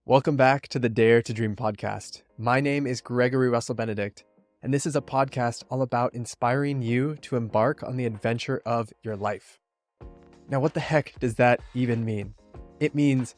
Welcome back to the Dare to Dream podcast. My name is Gregory Russell Benedict, and this is a podcast all about inspiring you to embark on the adventure of your life. Now, what the heck does that even mean? It means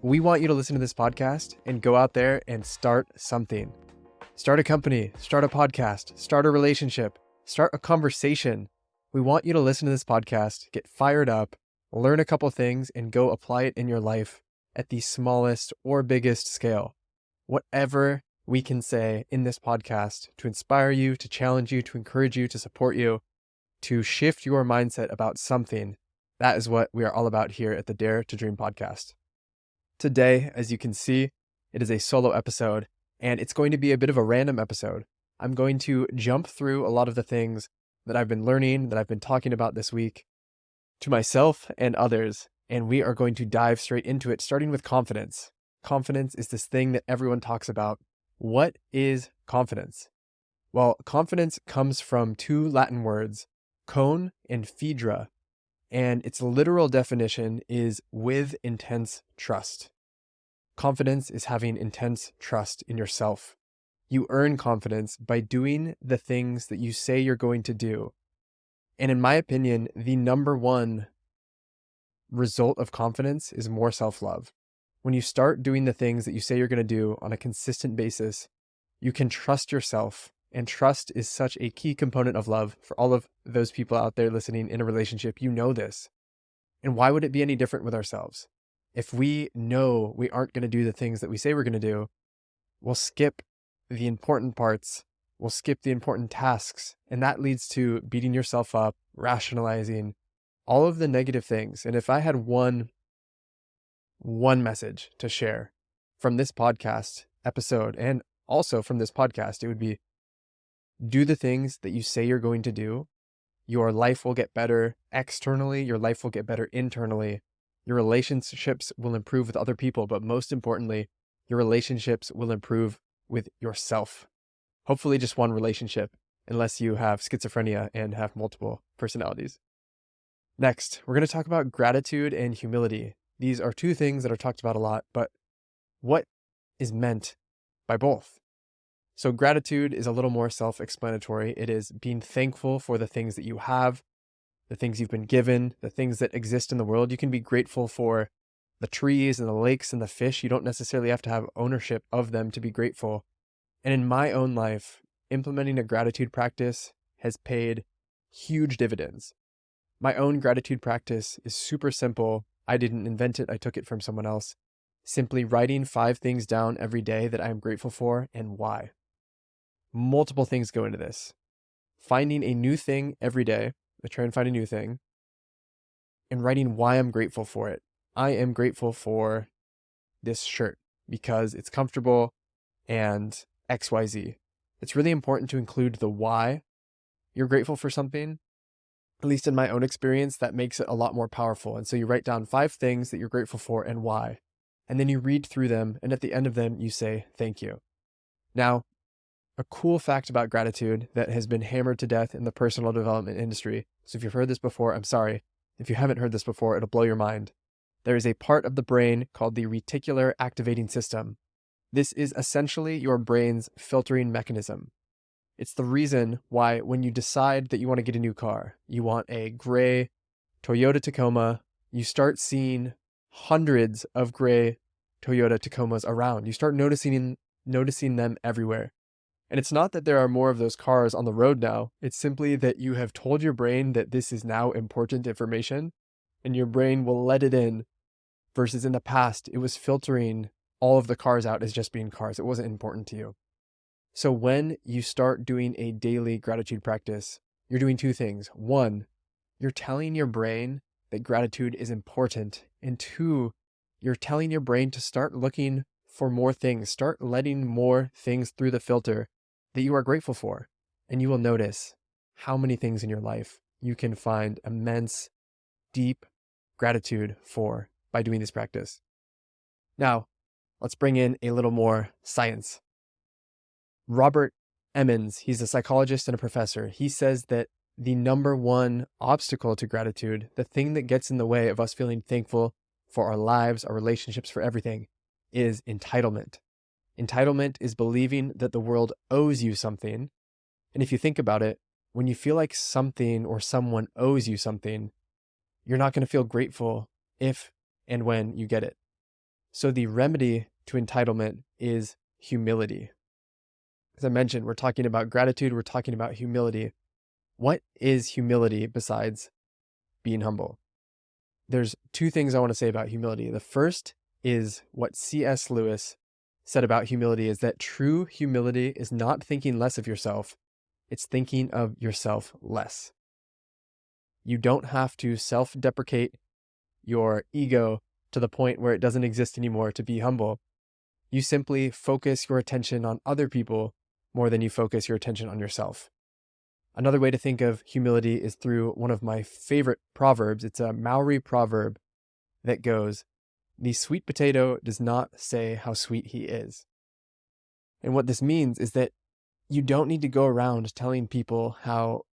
we want you to listen to this podcast and go out there and start something. Start a company, start a podcast, start a relationship, start a conversation. We want you to listen to this podcast, get fired up, learn a couple things, and go apply it in your life at the smallest or biggest scale. Whatever we can say in this podcast to inspire you, to challenge you, to encourage you, to support you, to shift your mindset about something, that is what we are all about here at the Dare to Dream podcast. Today, as you can see, it is a solo episode, and it's going to be a bit of a random episode. I'm going to jump through a lot of the things that I've been learning, that I've been talking about this week, to myself and others, and we are going to dive straight into it, starting with confidence. Confidence is this thing that everyone talks about. What is confidence? Well, confidence comes from two Latin words, con and fidra, and its literal definition is with intense trust. Confidence is having intense trust in yourself. You earn confidence by doing the things that you say you're going to do. And in my opinion, the number one result of confidence is more self-love. When you start doing the things that you say you're going to do on a consistent basis, you can trust yourself. And trust is such a key component of love for all of those people out there listening in a relationship. You know this. And why would it be any different with ourselves? If we know we aren't going to do the things that we say we're going to do, we'll skip the important parts. We'll skip the important tasks. And that leads to beating yourself up, rationalizing, all of the negative things. And if I had one message to share from this podcast episode and also from this podcast, it would be do the things that you say you're going to do. Your life will get better externally. Your life will get better internally. Your relationships will improve with other people. But most importantly, your relationships will improve with yourself. Hopefully just one relationship, unless you have schizophrenia and have multiple personalities. Next, we're going to talk about gratitude and humility. These are two things that are talked about a lot, but what is meant by both? So gratitude is a little more self-explanatory. It is being thankful for the things that you have, the things you've been given, the things that exist in the world. You can be grateful for the trees and the lakes and the fish. You don't necessarily have to have ownership of them to be grateful. And in my own life, implementing a gratitude practice has paid huge dividends. My own gratitude practice is super simple. I didn't invent it. I took it from someone else. Simply writing 5 things down every day that I am grateful for and why. Multiple things go into this. Finding a new thing every day. I try and find a new thing. And writing why I'm grateful for it. I am grateful for this shirt because it's comfortable and XYZ. It's really important to include the why you're grateful for something. At least in my own experience, that makes it a lot more powerful. And so you write down 5 things that you're grateful for and why. And then you read through them. And at the end of them, you say, thank you. Now, a cool fact about gratitude that has been hammered to death in the personal development industry. So if you've heard this before, I'm sorry. If you haven't heard this before, it'll blow your mind. There is a part of the brain called the reticular activating system. This is essentially your brain's filtering mechanism. It's the reason why when you decide that you want to get a new car, you want a gray Toyota Tacoma, you start seeing hundreds of gray Toyota Tacomas around. You start noticing them everywhere. And it's not that there are more of those cars on the road now. It's simply that you have told your brain that this is now important information and your brain will let it in, versus in the past, it was filtering all of the cars out as just being cars. It wasn't important to you. So when you start doing a daily gratitude practice, you're doing 2 things. 1, you're telling your brain that gratitude is important. And 2, you're telling your brain to start looking for more things. Start letting more things through the filter that you are grateful for. And you will notice how many things in your life you can find immense, deep gratitude for by doing this practice. Now, let's bring in a little more science. Robert Emmons, he's a psychologist and a professor. He says that the number one obstacle to gratitude, the thing that gets in the way of us feeling thankful for our lives, our relationships, for everything, is entitlement. Entitlement is believing that the world owes you something. And if you think about it, when you feel like something or someone owes you something, you're not going to feel grateful if and when you get it. So the remedy to entitlement is humility. As I mentioned, we're talking about gratitude, we're talking about humility. What is humility besides being humble? There's two things I want to say about humility. The first is what C.S. Lewis said about humility is that true humility is not thinking less of yourself, it's thinking of yourself less. You don't have to self-deprecate your ego to the point where it doesn't exist anymore to be humble. You simply focus your attention on other people more than you focus your attention on yourself. Another way to think of humility is through one of my favorite proverbs. It's a Maori proverb that goes, "The sweet potato does not say how sweet he is." And what this means is that you don't need to go around telling people how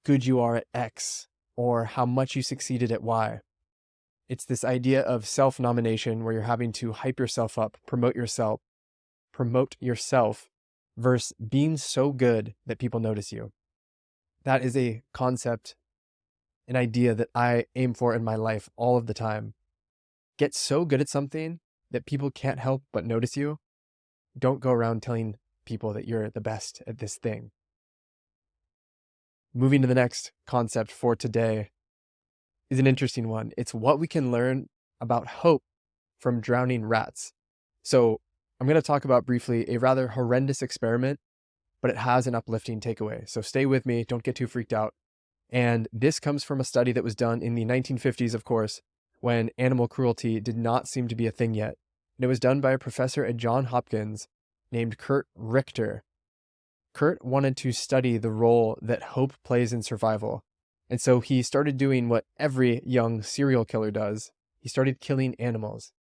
good you are at X or how much you succeeded at Y. It's this idea of self-nomination where you're having to hype yourself up, promote yourself versus being so good that people notice you. That is a concept, an idea that I aim for in my life all of the time. Get so good at something that people can't help but notice you. Don't go around telling people that you're the best at this thing. Moving to the next concept for today is an interesting one. It's what we can learn about hope from drowning rats. So I'm going to talk about briefly a rather horrendous experiment, but it has an uplifting takeaway. So stay with me, don't get too freaked out. And this comes from a study that was done in the 1950s, of course, when animal cruelty did not seem to be a thing yet. And it was done by a professor at Johns Hopkins named Kurt Richter. Kurt wanted to study the role that hope plays in survival. And so he started doing what every young serial killer does. He started killing animals.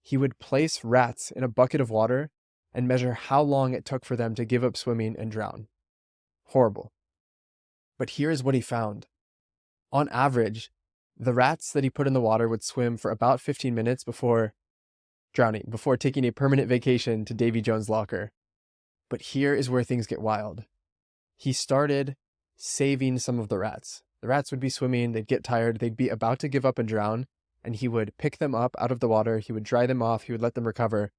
He would place rats in a bucket of water and measure how long it took for them to give up swimming and drown. Horrible. But here's what he found. On average, the rats that he put in the water would swim for about 15 minutes before drowning, before taking a permanent vacation to Davy Jones' locker. But here is where things get wild. He started saving some of the rats. The rats would be swimming, they'd get tired, they'd be about to give up and drown, and he would pick them up out of the water, he would dry them off, he would let them recover,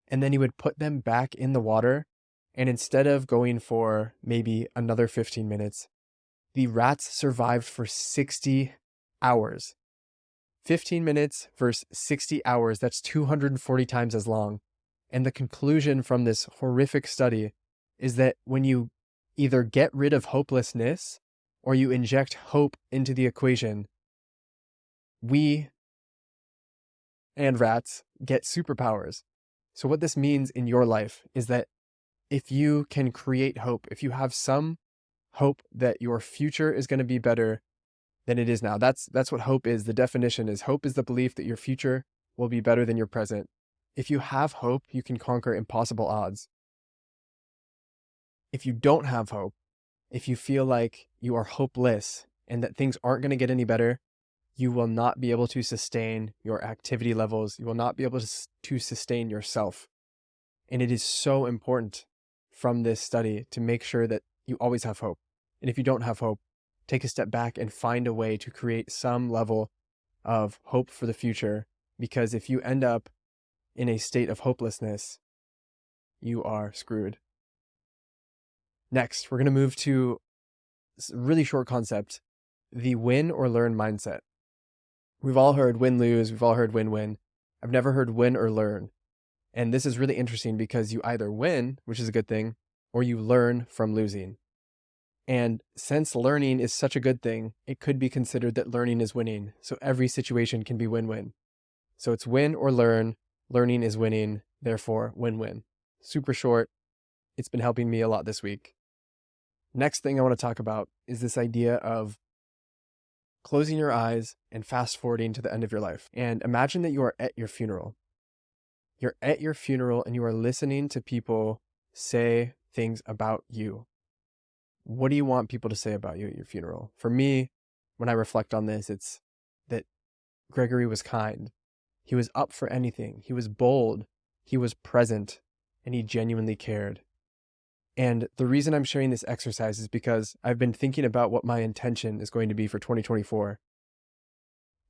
and then he would put them back in the water, and instead of going for maybe another 15 minutes, the rats survived for 60 hours. 15 minutes versus 60 hours, that's 240 times as long. And the conclusion from this horrific study is that when you either get rid of hopelessness or you inject hope into the equation, we and rats get superpowers. So what this means in your life is that if you can create hope, if you have some hope that your future is going to be better than it is now, that's what hope is. The definition is hope is the belief that your future will be better than your present. If you have hope, you can conquer impossible odds. If you don't have hope, if you feel like you are hopeless and that things aren't going to get any better, you will not be able to sustain your activity levels. You will not be able to sustain yourself. And it is so important from this study to make sure that you always have hope. And if you don't have hope, take a step back and find a way to create some level of hope for the future. Because if you end up in a state of hopelessness, you are screwed. Next, we're going to move to a really short concept, the win or learn mindset. We've all heard win-lose, we've all heard win-win. I've never heard win or learn. And this is really interesting because you either win, which is a good thing, or you learn from losing. And since learning is such a good thing, it could be considered that learning is winning. So every situation can be win-win. So it's win or learn. Learning is winning, therefore win-win. Super short. It's been helping me a lot this week. Next thing I want to talk about is this idea of closing your eyes and fast forwarding to the end of your life. And imagine that you are at your funeral. You're at your funeral and you are listening to people say things about you. What do you want people to say about you at your funeral? For me, when I reflect on this, it's that Gregory was kind. He was up for anything. He was bold. he was present, and he genuinely cared. And the reason I'm sharing this exercise is because I've been thinking about what my intention is going to be for 2024.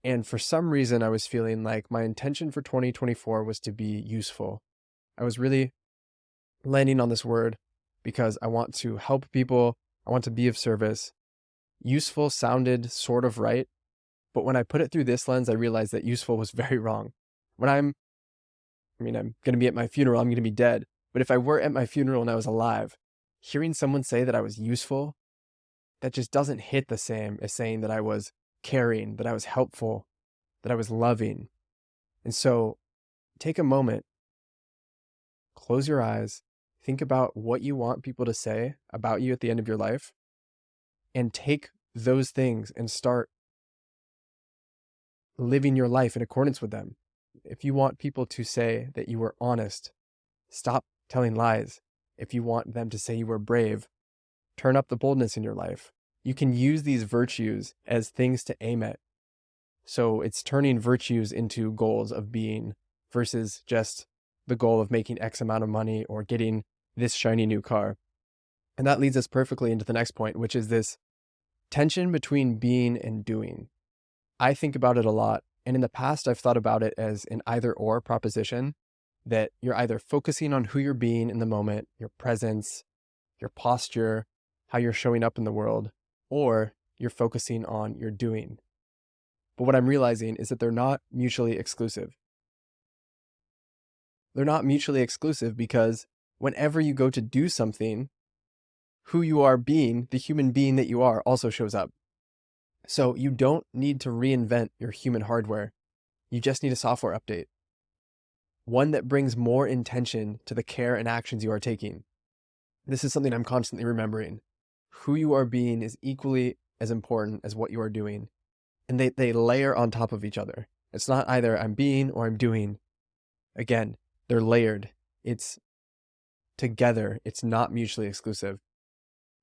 And for some reason, I was feeling like my intention for 2024 was to be useful. I was really landing on this word because I want to help people. I want to be of service. Useful sounded sort of right, but when I put it through this lens, I realized that useful was very wrong. When I'm going to be at my funeral, I'm going to be dead. But if I were at my funeral and I was alive, hearing someone say that I was useful, that just doesn't hit the same as saying that I was caring, that I was helpful, that I was loving. And so take a moment, close your eyes, think about what you want people to say about you at the end of your life, and take those things and start living your life in accordance with them. If you want people to say that you were honest, stop telling lies. If you want them to say you were brave, turn up the boldness in your life. You can use these virtues as things to aim at. So it's turning virtues into goals of being versus just the goal of making X amount of money or getting this shiny new car. And that leads us perfectly into the next point, which is this tension between being and doing. I think about it a lot. And in the past, I've thought about it as an either or proposition, that you're either focusing on who you're being in the moment, your presence, your posture, how you're showing up in the world, or you're focusing on your doing. But what I'm realizing is that they're not mutually exclusive. They're not mutually exclusive because whenever you go to do something, who you are being, the human being that you are, also shows up. So you don't need to reinvent your human hardware. You just need a software update. One that brings more intention to the care and actions you are taking. This is something I'm constantly remembering. Who you are being is equally as important as what you are doing. And they layer on top of each other. It's not either I'm being or I'm doing. Again, they're layered. It's together. It's not mutually exclusive.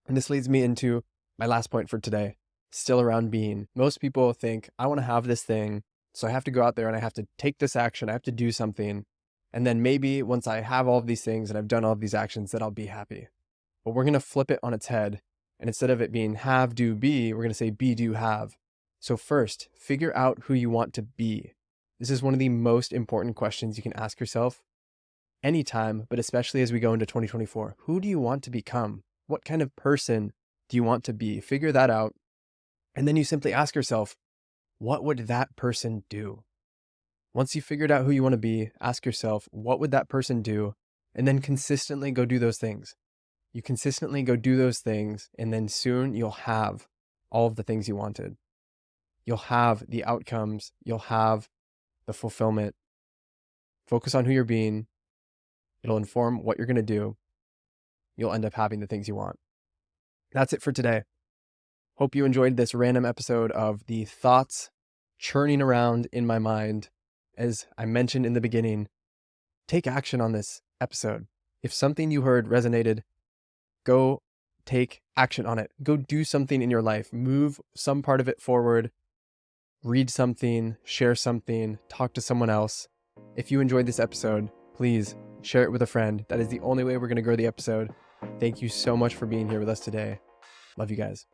And this leads me into my last point for today, still around being. Most people think, I want to have this thing, so I have to go out there and I have to take this action. I have to do something. And then maybe once I have all of these things and I've done all of these actions, that I'll be happy. But we're going to flip it on its head. And instead of it being have, do, be, we're going to say be, do, have. So first, figure out who you want to be. This is one of the most important questions you can ask yourself anytime, but especially as we go into 2024. Who do you want to become? What kind of person do you want to be? Figure that out. And then you simply ask yourself, what would that person do? Once you've figured out who you want to be, ask yourself, what would that person do? And then consistently go do those things. You consistently go do those things, and then soon you'll have all of the things you wanted. You'll have the outcomes. You'll have the fulfillment. Focus on who you're being. It'll inform what you're going to do. You'll end up having the things you want. That's it for today. Hope you enjoyed this random episode of the thoughts churning around in my mind. As I mentioned in the beginning, take action on this episode. If something you heard resonated, go take action on it. Go do something in your life. Move some part of it forward. Read something, share something, talk to someone else. If you enjoyed this episode, please share it with a friend. That is the only way we're going to grow the episode. Thank you so much for being here with us today. Love you guys.